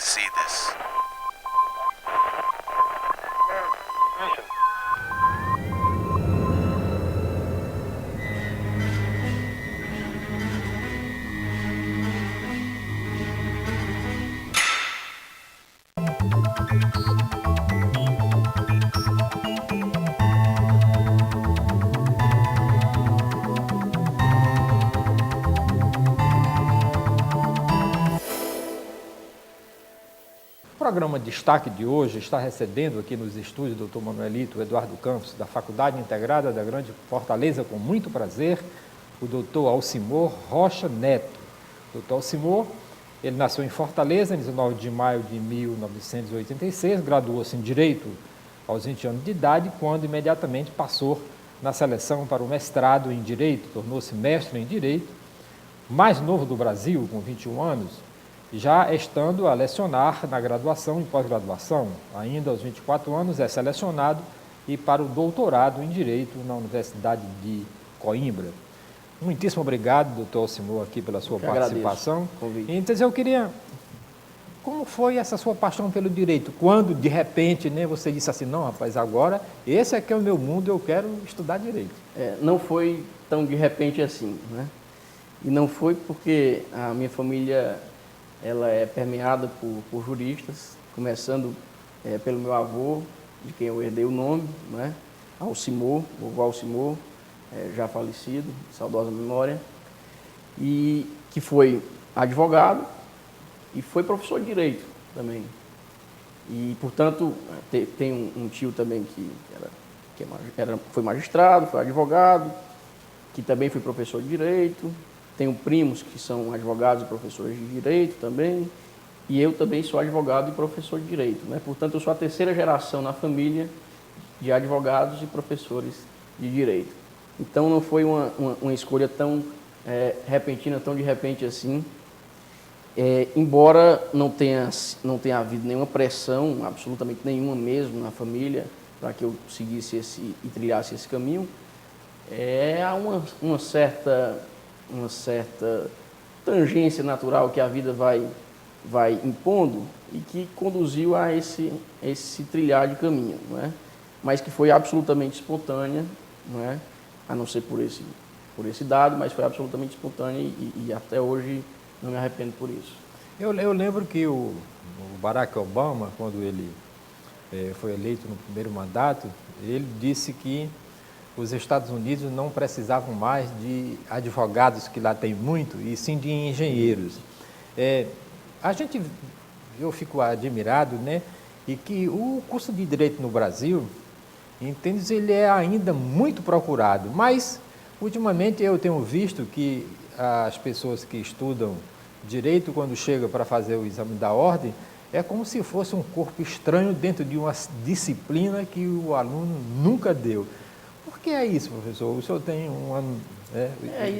see this. O programa Destaque de hoje está recebendo aqui nos estúdios do Dr. Manuelito Eduardo Campos, da Faculdade Integrada da Grande Fortaleza, com muito prazer, o Dr. Alcimor Rocha Neto. Dr. Alcimor, ele nasceu em Fortaleza, em 19 de maio de 1986, graduou-se em Direito aos 20 anos de idade, quando imediatamente passou na seleção para o mestrado em Direito, tornou-se mestre em Direito, mais novo do Brasil, com 21 anos, já estando a lecionar na graduação e pós-graduação. Ainda aos 24 anos é selecionado e para o doutorado em Direito na Universidade de Coimbra. Muitíssimo obrigado, doutor Alcimor, aqui pela sua participação. Então, eu queria... Como foi essa sua paixão pelo direito? Quando, de repente, né, você disse assim, não, rapaz, agora esse aqui é o meu mundo, eu quero estudar direito. Não foi tão de repente assim, né? E não foi porque a minha família... ela é permeada por juristas, começando pelo meu avô, de quem eu herdei o nome, né? Alcimor, vovô Alcimor, já falecido, saudosa memória, e que foi advogado e foi professor de Direito também. E, portanto, tem um tio também foi magistrado, foi advogado, que também foi professor de Direito. Tenho primos que são advogados e professores de Direito também, e eu também sou advogado e professor de Direito, né? Portanto, eu sou a terceira geração na família de advogados e professores de Direito. Então, não foi uma escolha tão repentina, tão de repente assim, embora não tenha havido nenhuma pressão, absolutamente nenhuma mesmo na família, para que eu seguisse e trilhasse esse caminho, há uma certa tangência natural que a vida vai impondo e que conduziu a esse trilhar de caminho, não é? Mas que foi absolutamente espontânea, não é? A não ser por esse dado, mas foi absolutamente espontânea e até hoje não me arrependo por isso. Eu lembro que o Barack Obama, quando ele foi eleito no primeiro mandato, ele disse que os Estados Unidos não precisavam mais de advogados, que lá tem muito, e sim de engenheiros. Eu fico admirado, né, e que o curso de Direito no Brasil, entende, ele é ainda muito procurado, mas, ultimamente, eu tenho visto que as pessoas que estudam Direito, quando chegam para fazer o exame da ordem, é como se fosse um corpo estranho dentro de uma disciplina que o aluno nunca deu. Por que é isso, professor? O senhor tem um ano...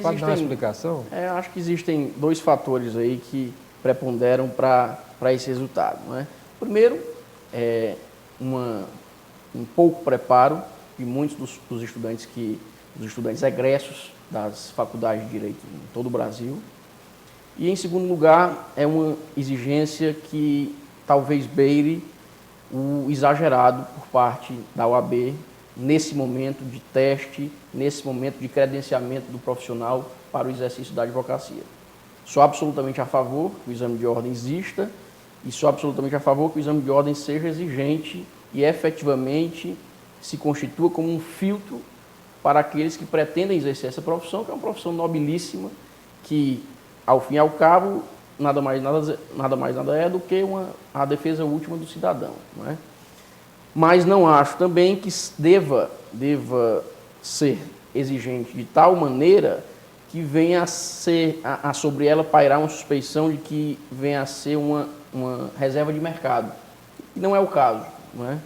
pode dar uma explicação? Acho que existem dois fatores aí que preponderam para esse resultado, não é? Primeiro, um pouco preparo de muitos dos estudantes egressos das faculdades de Direito em todo o Brasil. E, em segundo lugar, é uma exigência que talvez beire o exagerado por parte da OAB nesse momento de teste, nesse momento de credenciamento do profissional para o exercício da advocacia. Sou absolutamente a favor que o exame de ordem exista e sou absolutamente a favor que o exame de ordem seja exigente e efetivamente se constitua como um filtro para aqueles que pretendem exercer essa profissão, que é uma profissão nobilíssima, que, ao fim e ao cabo, nada mais é do que a defesa última do cidadão, não é? Mas não acho também que deva ser exigente de tal maneira que venha a sobre ela pairar uma suspeição de que venha a ser uma reserva de mercado. E não é o caso, não é?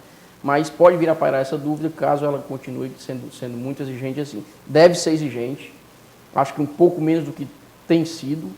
Mas pode vir a pairar essa dúvida caso ela continue sendo muito exigente assim. Deve ser exigente, acho que um pouco menos do que tem sido,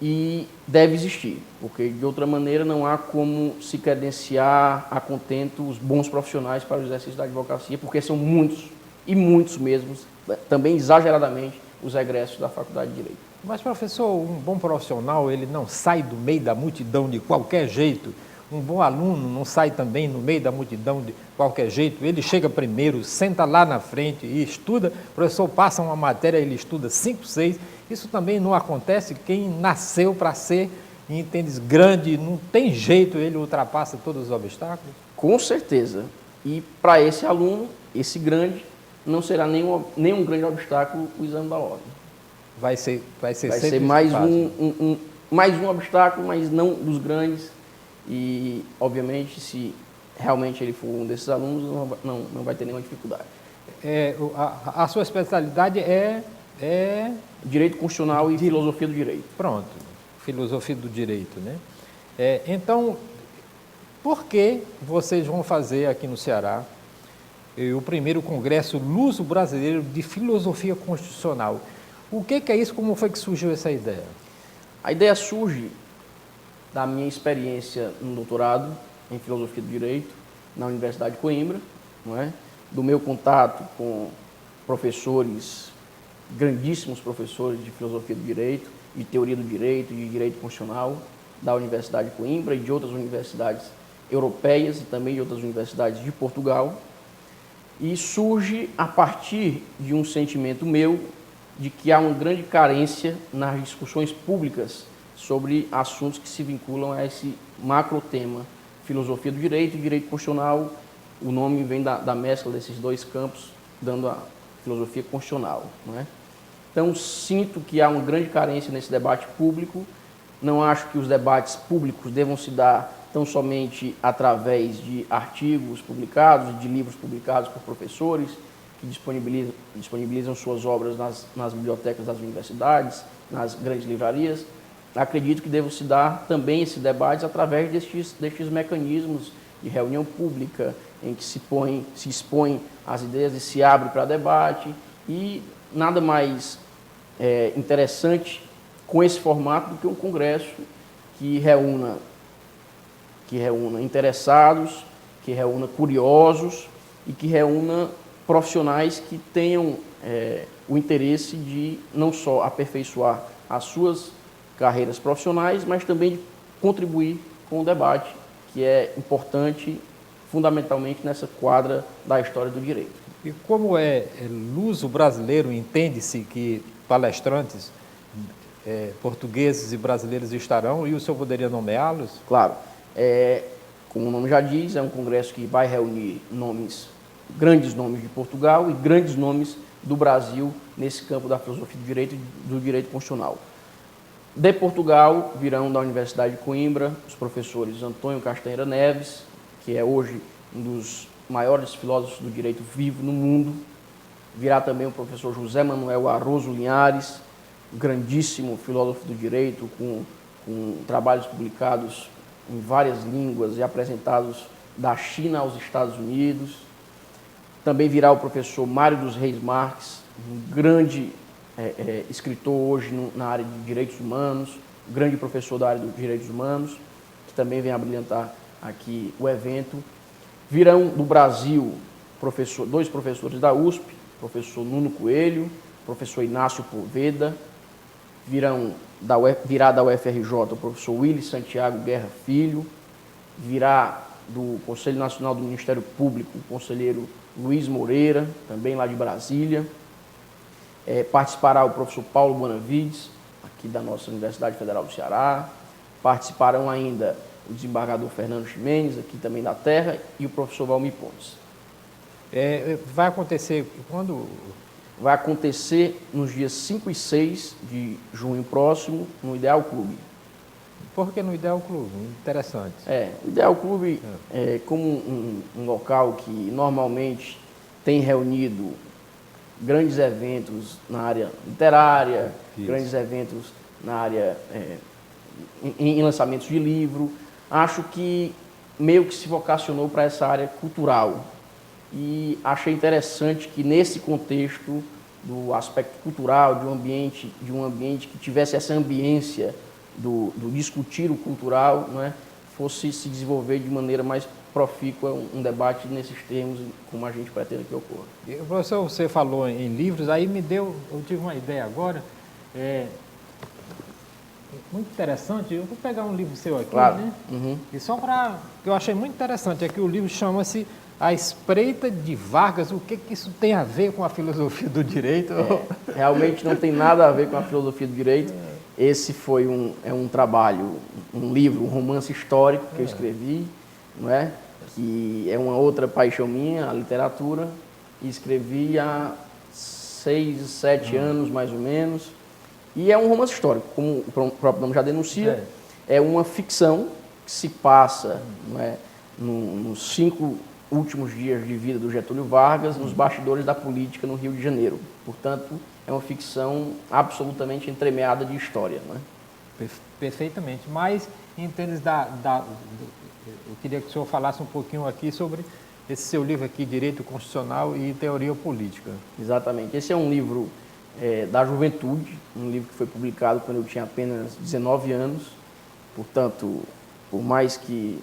e deve existir, porque de outra maneira não há como se credenciar a contento os bons profissionais para o exercício da advocacia, porque são muitos, e muitos mesmos, também exageradamente, os egressos da Faculdade de Direito. Mas, professor, um bom profissional, ele não sai do meio da multidão de qualquer jeito. Um bom aluno não sai também no meio da multidão de qualquer jeito. Ele chega primeiro, senta lá na frente e estuda. O professor passa uma matéria, ele estuda 5, 6. Isso também não acontece. Quem nasceu para ser, entende, grande, não tem jeito, ele ultrapassa todos os obstáculos? Com certeza. E para esse aluno, esse grande, não será nenhum grande obstáculo o exame da ordem. Vai ser sempre mais mais um obstáculo, mas não dos grandes. E, obviamente, se realmente ele for um desses alunos, não vai ter nenhuma dificuldade. A sua especialidade é Direito Constitucional e Filosofia do Direito. Pronto, Filosofia do Direito, né? Então, por que vocês vão fazer aqui no Ceará o primeiro Congresso Luso-Brasileiro de Filosofia Constitucional? O que é isso? Como foi que surgiu essa ideia? A ideia surge da minha experiência no doutorado em Filosofia do Direito na Universidade de Coimbra, não é? Do meu contato com professores, grandíssimos professores de Filosofia do Direito, de Teoria do Direito, de Direito Constitucional da Universidade de Coimbra e de outras universidades europeias e também de outras universidades de Portugal. E surge a partir de um sentimento meu de que há uma grande carência nas discussões públicas sobre assuntos que se vinculam a esse macro tema, filosofia do direito e direito constitucional. O nome vem da mescla desses dois campos, dando a filosofia constitucional, não é? Então, sinto que há uma grande carência nesse debate público. Não acho que os debates públicos devam se dar tão somente através de artigos publicados, de livros publicados por professores, que disponibilizam suas obras nas bibliotecas das universidades, nas grandes livrarias. Acredito que deve se dar também esses debates através destes mecanismos de reunião pública, em que se expõe as ideias e se abre para debate. E nada mais interessante com esse formato do que um congresso que reúna interessados, que reúna curiosos e que reúna profissionais que tenham o interesse de não só aperfeiçoar as suas carreiras profissionais, mas também de contribuir com o debate, que é importante fundamentalmente nessa quadra da história do direito. E como é luso brasileiro, entende-se que palestrantes portugueses e brasileiros estarão, e o senhor poderia nomeá-los? Claro. Como o nome já diz, é um congresso que vai reunir grandes nomes de Portugal e grandes nomes do Brasil nesse campo da filosofia do direito e do direito constitucional. De Portugal virão da Universidade de Coimbra os professores Antônio Castanheira Neves, que é hoje um dos maiores filósofos do direito vivo no mundo. Virá também o professor José Manuel Arroso Linhares, grandíssimo filósofo do direito, com trabalhos publicados em várias línguas e apresentados da China aos Estados Unidos. Também virá o professor Mário dos Reis Marques, um grande escritor hoje na área de direitos humanos, grande professor da área dos direitos humanos, que também vem a brilhantar aqui o evento. Virão do Brasil dois professores da USP, professor Nuno Coelho, professor Inácio Poveda. Virá da UFRJ o professor Willy Santiago Guerra Filho. Virá do Conselho Nacional do Ministério Público o conselheiro Luiz Moreira, também lá de Brasília. Participará o professor Paulo Bonavides, aqui da nossa Universidade Federal do Ceará. Participarão ainda o desembargador Fernando Ximenes, aqui também da Terra, e o professor Valmir Pontes. Vai acontecer quando? Vai acontecer nos dias 5 e 6 de junho próximo, no Ideal Clube. Por que no Ideal Clube? Interessante. O Ideal Clube é como um local que normalmente tem reunido grandes eventos na área literária, grandes eventos na área em lançamentos de livro. Acho que meio que se vocacionou para essa área cultural. E achei interessante que nesse contexto do aspecto cultural, de um ambiente que tivesse essa ambiência do discutir o cultural, não é, fosse se desenvolver de maneira mais profícua um debate nesses termos, como a gente pretende que ocorra. E, professor, você falou em livros, aí eu tive uma ideia agora, muito interessante. Eu vou pegar um livro seu aqui, Claro. né? Uhum. E só para que eu achei muito interessante, é que o livro chama-se A Espreita de Vargas. O que isso tem a ver com a filosofia do direito? Realmente não tem nada a ver com a filosofia do direito. Esse foi um trabalho, um livro, um romance histórico que eu escrevi, não é? Que é uma outra paixão minha, a literatura. E escrevi há 6, 7 anos, mais ou menos. E é um romance histórico, como o próprio nome já denuncia. É uma ficção que se passa, não é, nos 5 últimos dias de vida do Getúlio Vargas, nos bastidores da política no Rio de Janeiro. Portanto, é uma ficção absolutamente entremeada de história, não é? Perfeitamente. Mas, em termos eu queria que o senhor falasse um pouquinho aqui sobre esse seu livro aqui, Direito Constitucional e Teoria Política. Exatamente. Esse é um livro da juventude, um livro que foi publicado quando eu tinha apenas 19 anos. Portanto, por mais que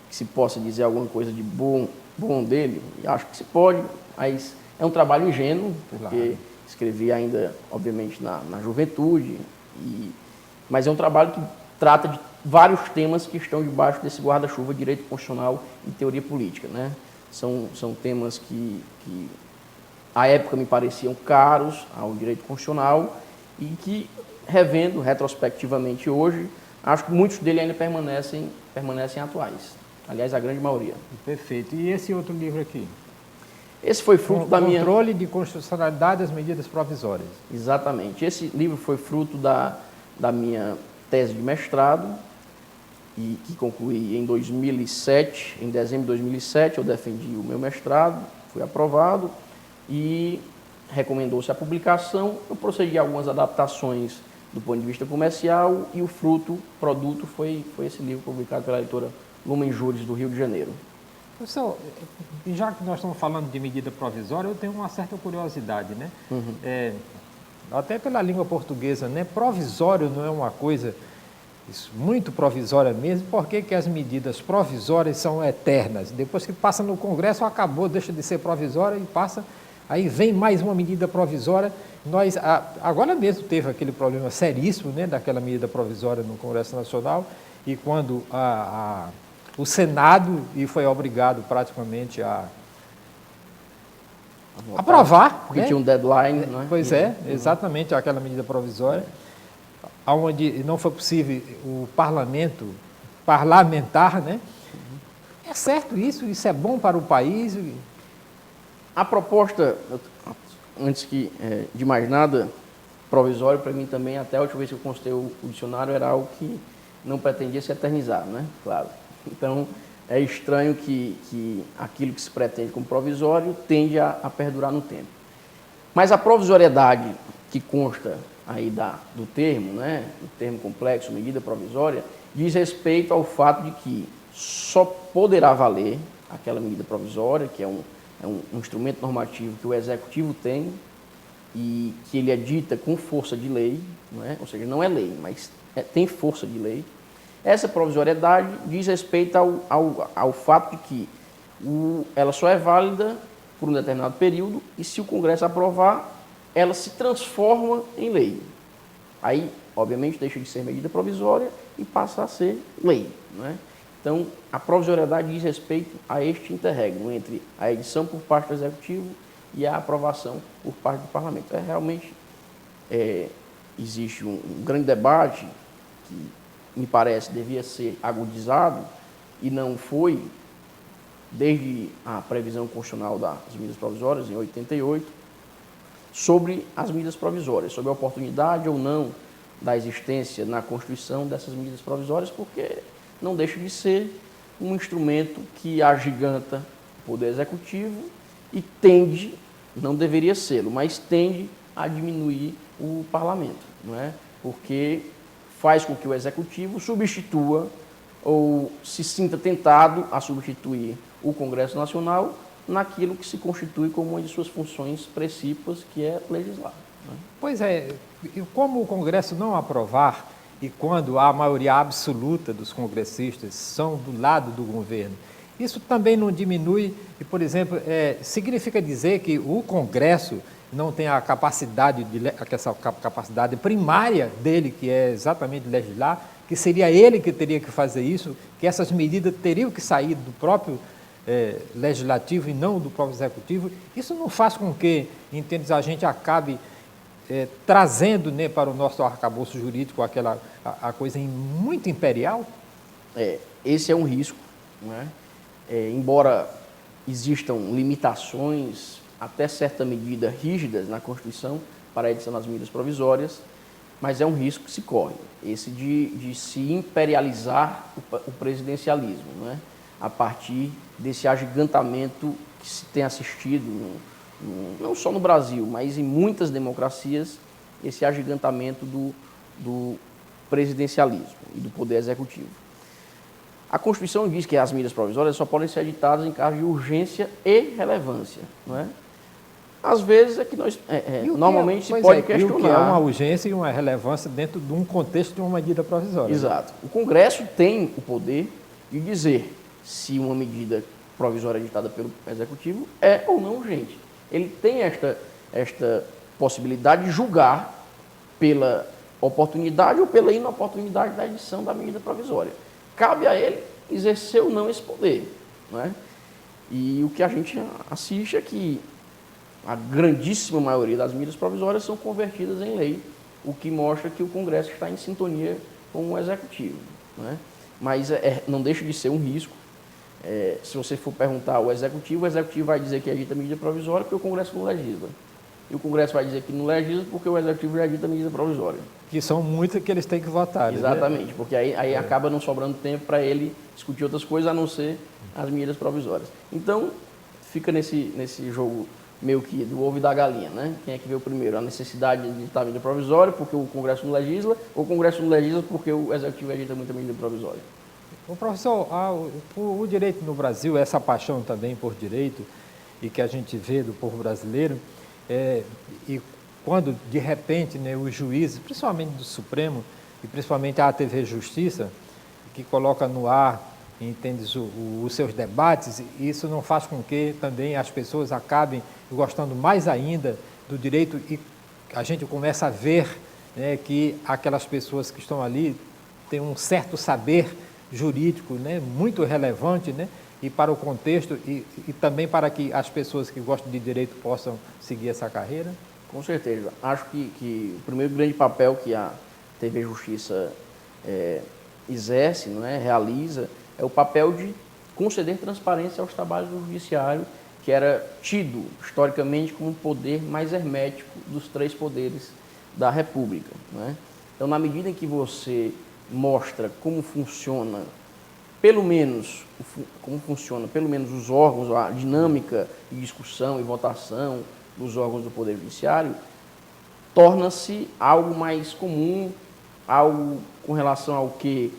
se possa dizer alguma coisa de bom dele, acho que se pode, mas é um trabalho ingênuo, porque Claro. escrevi ainda, obviamente, na juventude, mas é um trabalho que trata de vários temas que estão debaixo desse guarda-chuva de direito constitucional e teoria política, né? São temas que à época me pareciam caros ao direito constitucional e que, revendo retrospectivamente hoje, acho que muitos deles ainda permanecem atuais. Aliás, a grande maioria. Perfeito. E esse outro livro aqui? Esse foi fruto da minha... Controle de constitucionalidade das medidas provisórias. Exatamente. Esse livro foi fruto da minha tese de mestrado, e que concluí em 2007. Em dezembro de 2007, eu defendi o meu mestrado, fui aprovado e recomendou-se a publicação. Eu procedi a algumas adaptações do ponto de vista comercial e o produto foi esse livro publicado pela editora Lumen Juris do Rio de Janeiro. Professor, já que nós estamos falando de medida provisória, eu tenho uma certa curiosidade, né? Até pela língua portuguesa, né? Provisório não é uma coisa muito provisória mesmo, porque que as medidas provisórias são eternas. Depois que passa no Congresso, acabou, deixa de ser provisória e passa, aí vem mais uma medida provisória. Agora mesmo teve aquele problema seríssimo, né, daquela medida provisória no Congresso Nacional, e quando o Senado foi obrigado praticamente a aprovar. Porque né? tinha um deadline, não é? Pois é, exatamente aquela medida provisória, onde não foi possível o parlamentar, né? É certo isso? Isso é bom para o país? A proposta, antes de mais nada, provisório para mim também, até a última vez que eu consultei o dicionário, era algo que não pretendia se eternizar, né? Claro. Então, é estranho que aquilo que se pretende como provisório tende a perdurar no tempo. Mas a provisoriedade que consta aí do termo, né? O termo complexo, medida provisória, diz respeito ao fato de que só poderá valer aquela medida provisória, que é um instrumento normativo que o Executivo tem e que ele edita com força de lei, não é? Ou seja, não é lei, mas tem força de lei. Essa provisoriedade diz respeito ao fato de que ela só é válida por um determinado período e, se o Congresso aprovar, ela se transforma em lei. Aí, obviamente, deixa de ser medida provisória e passa a ser lei, não é? Então, a provisoriedade diz respeito a este interregno entre a edição por parte do Executivo e a aprovação por parte do Parlamento. Realmente, existe um grande debate que, me parece, devia ser agudizado e não foi, desde a previsão constitucional das medidas provisórias, em 88, sobre as medidas provisórias, sobre a oportunidade ou não da existência na Constituição dessas medidas provisórias, porque não deixa de ser um instrumento que agiganta o Poder Executivo e tende, não deveria ser, mas tende a diminuir o Parlamento, não é? Porque faz com que o Executivo substitua ou se sinta tentado a substituir o Congresso Nacional naquilo que se constitui como uma de suas funções precípuas, que é legislar. Né? Pois é, e como o Congresso não aprovar, e quando a maioria absoluta dos congressistas são do lado do governo, Isso também não diminui, e, por exemplo, significa dizer que o Congresso não tem a capacidade, essa capacidade primária dele, que é exatamente legislar, que seria ele que teria que fazer isso, que essas medidas teriam que sair do próprio legislativo e não do próprio executivo. Isso não faz com que, entende, a gente acabe trazendo, né, para o nosso arcabouço jurídico a coisa muito imperial? Esse é um risco, né? Embora existam limitações até certa medida rígidas na Constituição para a edição das medidas provisórias, mas é um risco que se corre, esse de se imperializar o presidencialismo, né? A partir desse agigantamento que se tem assistido, não só no Brasil, mas em muitas democracias, esse agigantamento do presidencialismo e do poder executivo. A Constituição diz que as medidas provisórias só podem ser editadas em caso de urgência e relevância, não é? Às vezes é que nós normalmente se pode questionar. O que é uma urgência e uma relevância dentro de um contexto de uma medida provisória. Exato. O Congresso tem o poder de dizer se uma medida provisória editada pelo Executivo é ou não urgente. Ele tem esta possibilidade de julgar pela oportunidade ou pela inoportunidade da edição da medida provisória. Cabe a ele exercer ou não esse poder, não é? E o que a gente assiste é que a grandíssima maioria das medidas provisórias são convertidas em lei, o que mostra que o Congresso está em sintonia com o Executivo, não é? Mas não deixa de ser um risco. Se você for perguntar ao Executivo, o Executivo vai dizer que edita medida provisória porque o Congresso não legisla. E o Congresso vai dizer que não legisla porque o Executivo já edita medida provisória. Que são muitas que eles têm que votar. Exatamente, né? Porque aí acaba não sobrando tempo para ele discutir outras coisas a não ser as medidas provisórias. Então, fica nesse jogo meio que do ovo e da galinha, né? Quem é que vê o primeiro? A necessidade de editar medida provisória porque o Congresso não legisla, ou o Congresso não legisla porque o Executivo edita muita medida provisória. O professor, o direito no Brasil, essa paixão também por direito, e que a gente vê do povo brasileiro, e quando, de repente, né, os juízes, principalmente do Supremo, e principalmente a TV Justiça, que coloca no ar, entende, os seus debates, isso não faz com que também as pessoas acabem gostando mais ainda do direito, e a gente começa a ver, né, que aquelas pessoas que estão ali têm um certo saber jurídico, né, muito relevante, né, e para o contexto e também para que as pessoas que gostam de direito possam seguir essa carreira? Com certeza. Acho que o primeiro grande papel que a TV Justiça exerce, não é, realiza, é o papel de conceder transparência aos trabalhos do Judiciário, que era tido historicamente como o poder mais hermético dos três poderes da República, não é? Então, na medida em que você mostra como funciona, pelo menos os órgãos, a dinâmica de discussão e votação dos órgãos do Poder Judiciário, torna-se algo mais comum, algo com relação ao que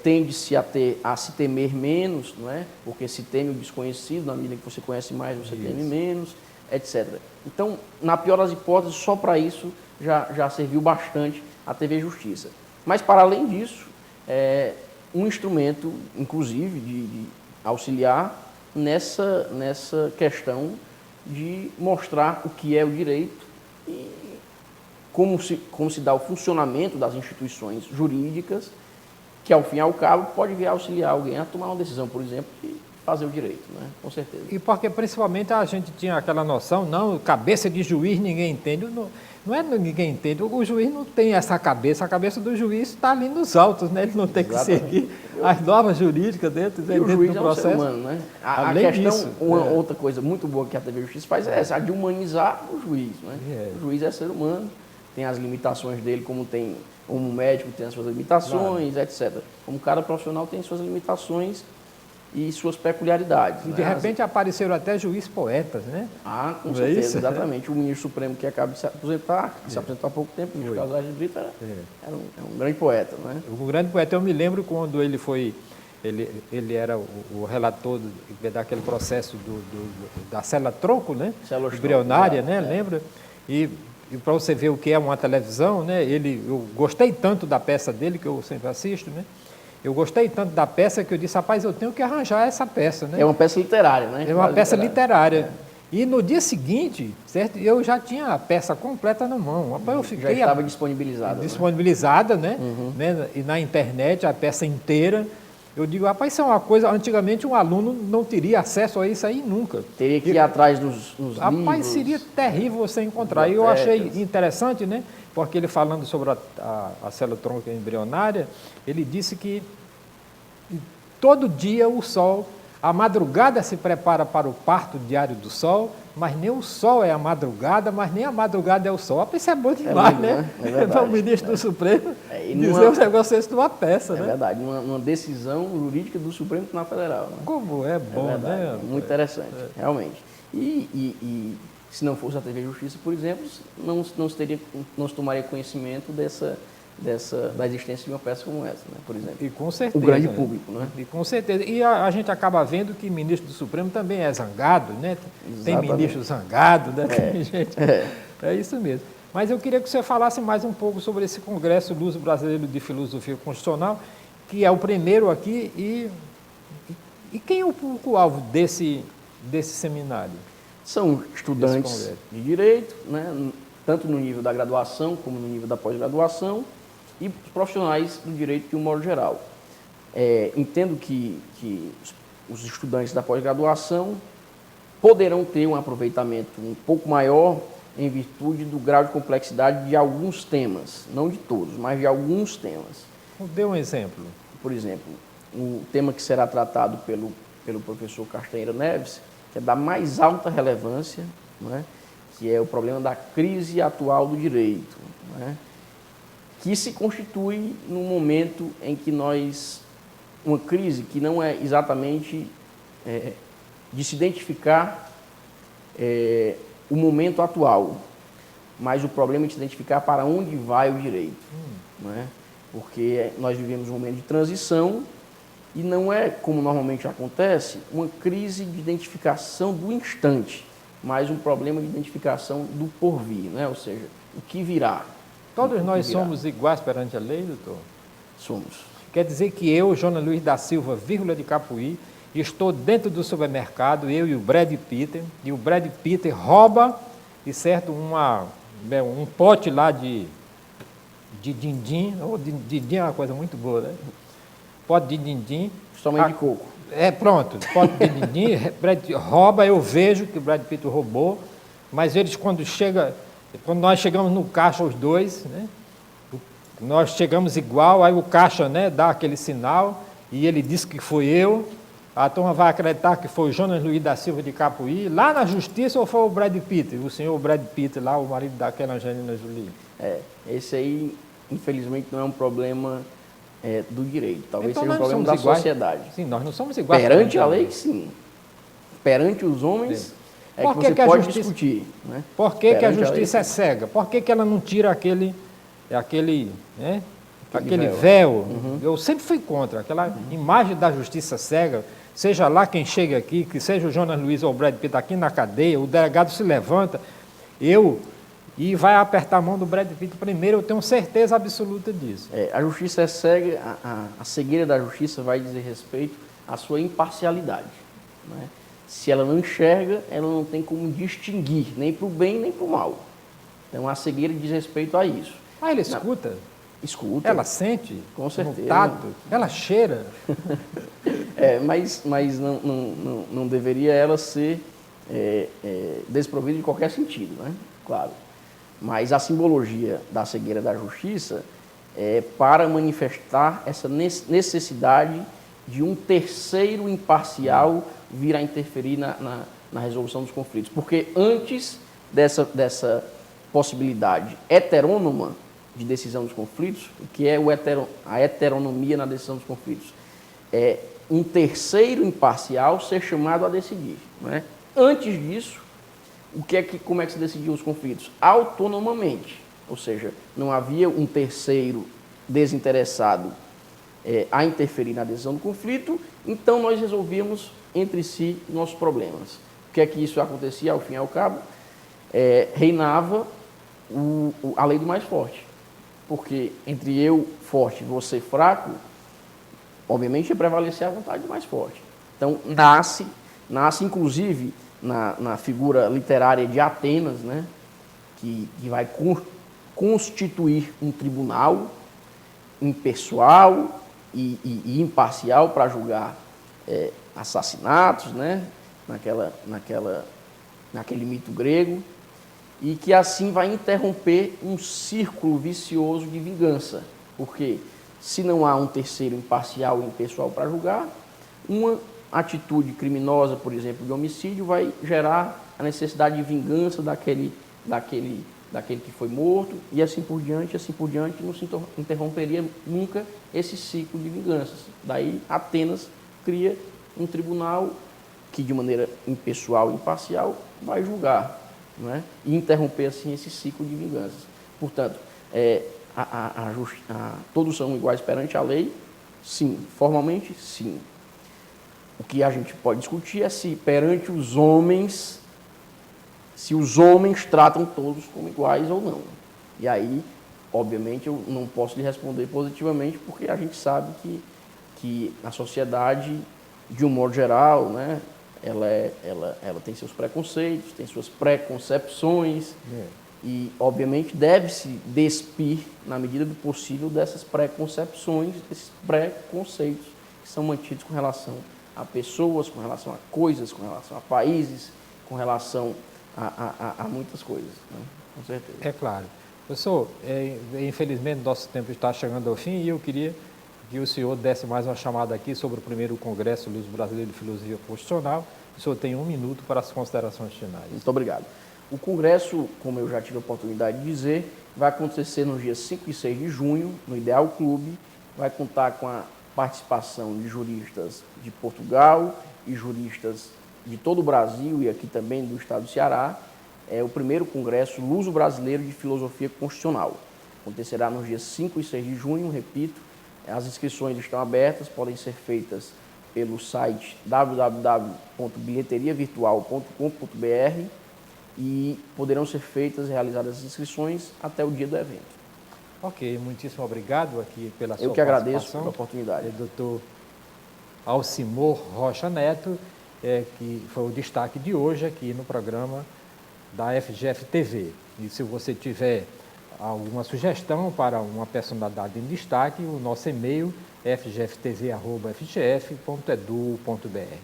tende-se a se temer menos, não é? Porque se teme o desconhecido, na medida que você conhece mais, você teme menos, etc. Então, na pior das hipóteses, só para isso já serviu bastante a TV Justiça. Mas, para além disso, um instrumento, inclusive, de auxiliar nessa questão de mostrar o que é o direito e como se dá o funcionamento das instituições jurídicas, que, ao fim e ao cabo, pode vir a auxiliar alguém a tomar uma decisão, por exemplo, de fazer o direito, né? Com certeza. E porque, principalmente, a gente tinha aquela noção, não, cabeça de juiz ninguém entende. Não é ninguém entende, o juiz não tem essa cabeça, a cabeça do juiz está ali nos autos, né? Ele não tem que seguir as normas jurídicas dentro do processo. É um ser humano, né? A questão, outra coisa muito boa que a TV Justiça faz é essa, a de humanizar o juiz, né? O juiz é ser humano, tem as limitações dele, como médico tem as suas limitações, etc. Como cada profissional tem suas limitações e suas peculiaridades. E de repente apareceram até juízes poetas, né? Com certeza, exatamente. O ministro Supremo que acaba de se aposentar, que se aposentou há pouco tempo, o ministro Carlos Aires de Brito, era um grande poeta, né? O grande poeta, eu me lembro quando ele foi, ele era o relator daquele processo da célula tronco, né? Embrionária, né? Lembra? E para você ver o que é uma televisão, né? Eu gostei tanto da peça dele, que eu sempre assisto, né? eu gostei tanto da peça que eu disse, rapaz, eu tenho que arranjar essa peça, né? É uma peça literária, né? É uma peça literária. E no dia seguinte, certo, eu já tinha a peça completa na mão. Rapaz, eu fiquei já estava disponibilizada. Disponibilizada, né? Né? E na internet, a peça inteira. Eu digo, rapaz, isso é uma coisa, antigamente um aluno não teria acesso a isso aí nunca. Teria que ir atrás nos rapaz, livros. Seria terrível você encontrar. E eu achei interessante, né? Porque ele falando sobre a célula tronco embrionária, ele disse que todo dia o Sol, a madrugada se prepara para o parto diário do Sol, mas nem o Sol é a madrugada, mas nem a madrugada é o Sol. Isso é bom demais, né? É verdade, o ministro do Supremo dizer numa, um negócio desse de uma peça, né? É verdade, uma decisão jurídica do Supremo Tribunal Federal. Né? Como é bom, né? Muito interessante, realmente. E se não fosse a TV Justiça, por exemplo, não se tomaria conhecimento da existência de uma peça como essa, né? Por exemplo. E com certeza. O grande público, né? E com certeza. E a gente acaba vendo que o ministro do Supremo também é zangado, né? Exatamente. Tem ministro zangado, né? Tem gente. É isso mesmo. Mas eu queria que você falasse mais um pouco sobre esse Congresso Luso Brasileiro de Filosofia Constitucional, que é o primeiro aqui, e quem é o público-alvo desse seminário? São estudantes de direito, né? Tanto no nível da graduação como no nível da pós-graduação, e profissionais do direito de um modo geral. Entendo que os estudantes da pós-graduação poderão ter um aproveitamento um pouco maior em virtude do grau de complexidade de alguns temas, não de todos, mas de alguns temas. Dê um exemplo. Por exemplo, o tema que será tratado pelo professor Castanheira Neves, que é da mais alta relevância, né? Que é o problema da crise atual do direito, né? Que se constitui num momento em que uma crise que não é exatamente de se identificar o momento atual, mas o problema é de se identificar para onde vai o direito, né? Porque nós vivemos um momento de transição e não é, como normalmente acontece, uma crise de identificação do instante, mas um problema de identificação do porvir, né? Ou seja, o que virá. Todos nós somos iguais perante a lei, doutor? Somos. Quer dizer que eu, Jonas Luiz da Silva, vírgula de Capuí, estou dentro do supermercado, eu e o Brad Pitt, e o Brad Pitt rouba, e certo, um pote lá de dindim, dindim é uma coisa muito boa, né? Pote de dindim. Somente de coco. Pronto, pote de dindim, Brad Pitt rouba, eu vejo que o Brad Pitt roubou, mas eles quando nós chegamos no caixa os dois, né? Nós chegamos igual, aí o caixa, né, dá aquele sinal, e ele disse que foi eu, a turma vai acreditar que foi o Jonas Luiz da Silva de Capuí, lá na justiça, ou foi o Brad Pitt, o senhor Brad Pitt lá, o marido daquela Angelina Jolie? Esse aí, infelizmente, não é um problema do direito, talvez então, seja um problema da sociedade. Sim, nós não somos iguais. Perante a lei, sim. Perante os homens, que você pode discutir. Né? Por que a justiça é cega? Por que ela não tira aquele véu? Uhum. Eu sempre fui contra aquela imagem da justiça cega, seja lá quem chega aqui, que seja o Jonas Luiz ou o Brad Pitt aqui na cadeia, o delegado se levanta, e vai apertar a mão do Brad Pitt primeiro, eu tenho certeza absoluta disso. A justiça é cega, a cegueira da justiça vai dizer respeito à sua imparcialidade. Né? Se ela não enxerga, ela não tem como distinguir, nem para o bem nem para o mal. Então a cegueira diz respeito a isso. Ela escuta? Escuta. Ela sente? Com certeza. No tato? Ela cheira? Mas não deveria ela ser desprovida de qualquer sentido, né? Claro. Mas a simbologia da cegueira da justiça é para manifestar essa necessidade de um terceiro imparcial vir a interferir na resolução dos conflitos. Porque antes dessa possibilidade heterônoma de decisão dos conflitos, o que é a heteronomia na decisão dos conflitos? É um terceiro imparcial ser chamado a decidir. Né? Antes disso, como é que se decidiam os conflitos? Autonomamente, ou seja, não havia um terceiro desinteressado a interferir na decisão do conflito, então nós resolvíamos entre si nossos problemas. O que é que isso acontecia ao fim e ao cabo? Reinava a lei do mais forte, porque entre eu forte e você fraco, obviamente ia prevalecer a vontade mais forte. Então, nasce inclusive na figura literária de Atenas, né, que vai constituir um tribunal impessoal e imparcial para julgar assassinatos, né, naquele mito grego, e que assim vai interromper um círculo vicioso de vingança, porque se não há um terceiro imparcial e impessoal para julgar, uma atitude criminosa, por exemplo, de homicídio, vai gerar a necessidade de vingança daquele que foi morto, e assim por diante, não se interromperia nunca esse ciclo de vinganças. Daí Atenas cria um tribunal que, de maneira impessoal e imparcial, vai julgar, não é? E interromper assim esse ciclo de vinganças. Portanto, todos são iguais perante a lei? Sim. Formalmente, sim. O que a gente pode discutir é se perante os homens, se os homens tratam todos como iguais ou não. E aí, obviamente, eu não posso lhe responder positivamente, porque a gente sabe que a sociedade, de um modo geral, né, ela tem seus preconceitos, tem suas preconcepções, e, obviamente, deve-se despir, na medida do possível, dessas preconcepções, desses preconceitos que são mantidos com relação a pessoas, com relação a coisas, com relação a países, com relação a muitas coisas, né? Com certeza. É claro. Professor, infelizmente nosso tempo está chegando ao fim e eu queria que o senhor desse mais uma chamada aqui sobre o primeiro Congresso Luso Brasileiro de Filosofia Constitucional. O senhor tem 1 minuto para as considerações finais. Muito obrigado. O Congresso, como eu já tive a oportunidade de dizer, vai acontecer nos dias 5 e 6 de junho, no Ideal Clube, vai contar com a participação de juristas de Portugal e juristas de todo o Brasil e aqui também do estado do Ceará. É o primeiro Congresso Luso-Brasileiro de Filosofia Constitucional. Acontecerá nos dias 5 e 6 de junho, repito. As inscrições estão abertas, podem ser feitas pelo site www.bilheteriavirtual.com.br e poderão ser realizadas as inscrições até o dia do evento. Ok, muitíssimo obrigado aqui pela sua participação. Eu que agradeço pela oportunidade. Doutor Alcimor Rocha Neto, que foi o destaque de hoje aqui no programa da FGF TV. E se você tiver alguma sugestão para uma personalidade em destaque, o nosso e-mail é fgftv@fgf.edu.br.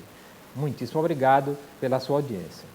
Muitíssimo obrigado pela sua audiência.